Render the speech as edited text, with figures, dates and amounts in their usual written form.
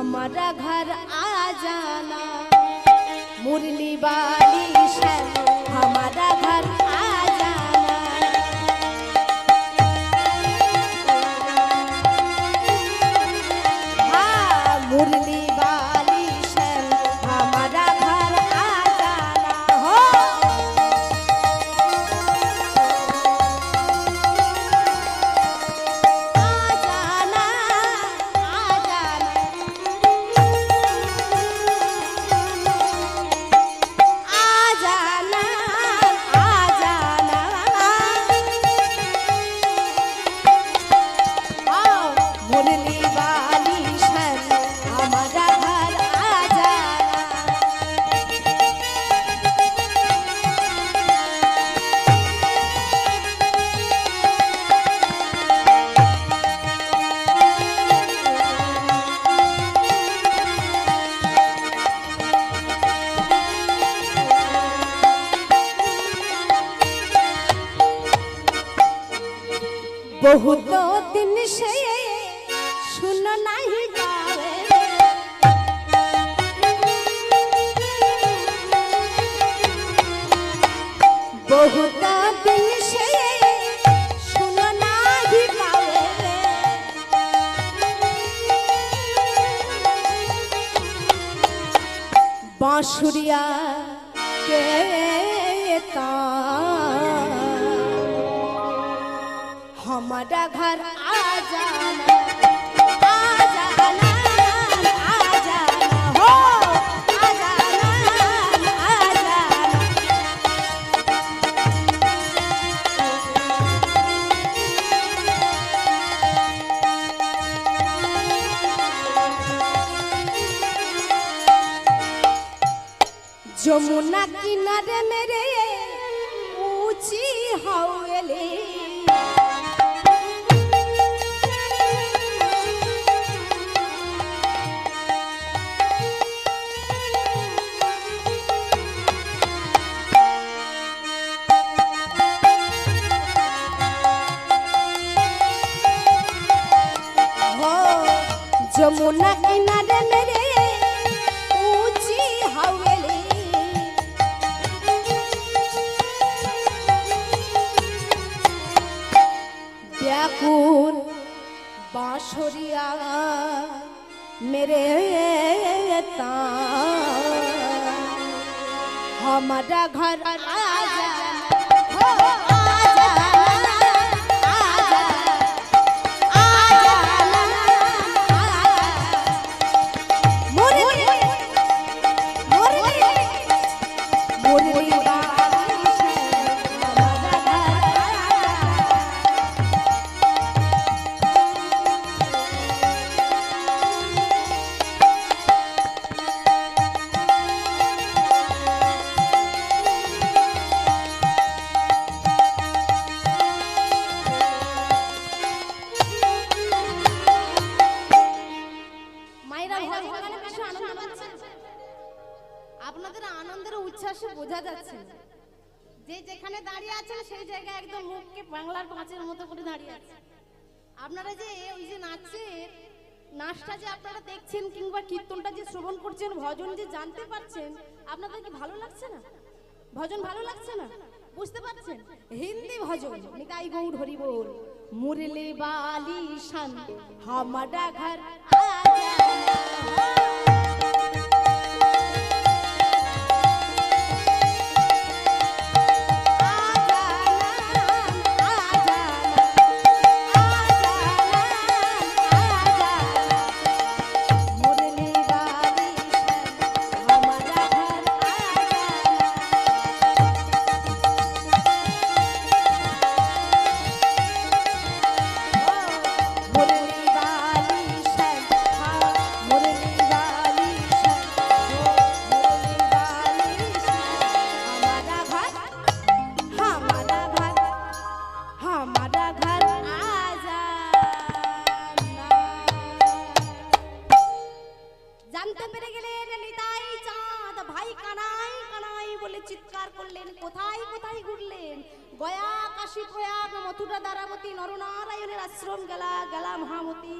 हमारा घर आ जाना मुरली वाली शहर हमारा घर आ जाना। हाँ मुरली वाली शहर हमारा घर आ जाना हो। आ जाना आ जाना बहुत दिन से सुन नहीं गावे बहुत दिन से सुन नहीं गावे बांसुरिया के तान हमारा घर आ जाना आ जाना आ जाना हो आ जाना आ जाना। जमुना किनारे मेरे ऊंची हवेली जमुना किनारे मेरे ऊंची हवेली व्याकुल बांसुरिया मेरे तान हमारा घर आ जाना हो आ जाना आ जाना आ जाना। আপনাদের আনন্দের উচ্ছ্বাসে বোঝা যাচ্ছে যে যেখানে দাঁড়িয়ে আছেন সেই জায়গায় একদম মুখকে বাংলার পাঁচের মতো করে দাঁড়িয়ে আছে। আপনারা যে ওই যে নাচের নাচটা যে আপনারা দেখছেন কিংবা কীর্তনটা যে শ্রবণ করছেন ভজন যে জানতে পারছেন আপনাদের কি ভালো লাগছে না? ভজন ভালো লাগছে না? বুঝতে পারছেন? হিন্দি ভজন নিতাই গৌর হরি বল মুরলি বালি শান হামারা ঘর আ জানা। চিৎকার করলেন, কোথায় কোথায় ঘুরলেন, গয়া, কাশী, প্রয়াগ, মথুরা, দ্বারাবতী, নরনারায়ণের আশ্রম গেলা মহামতি।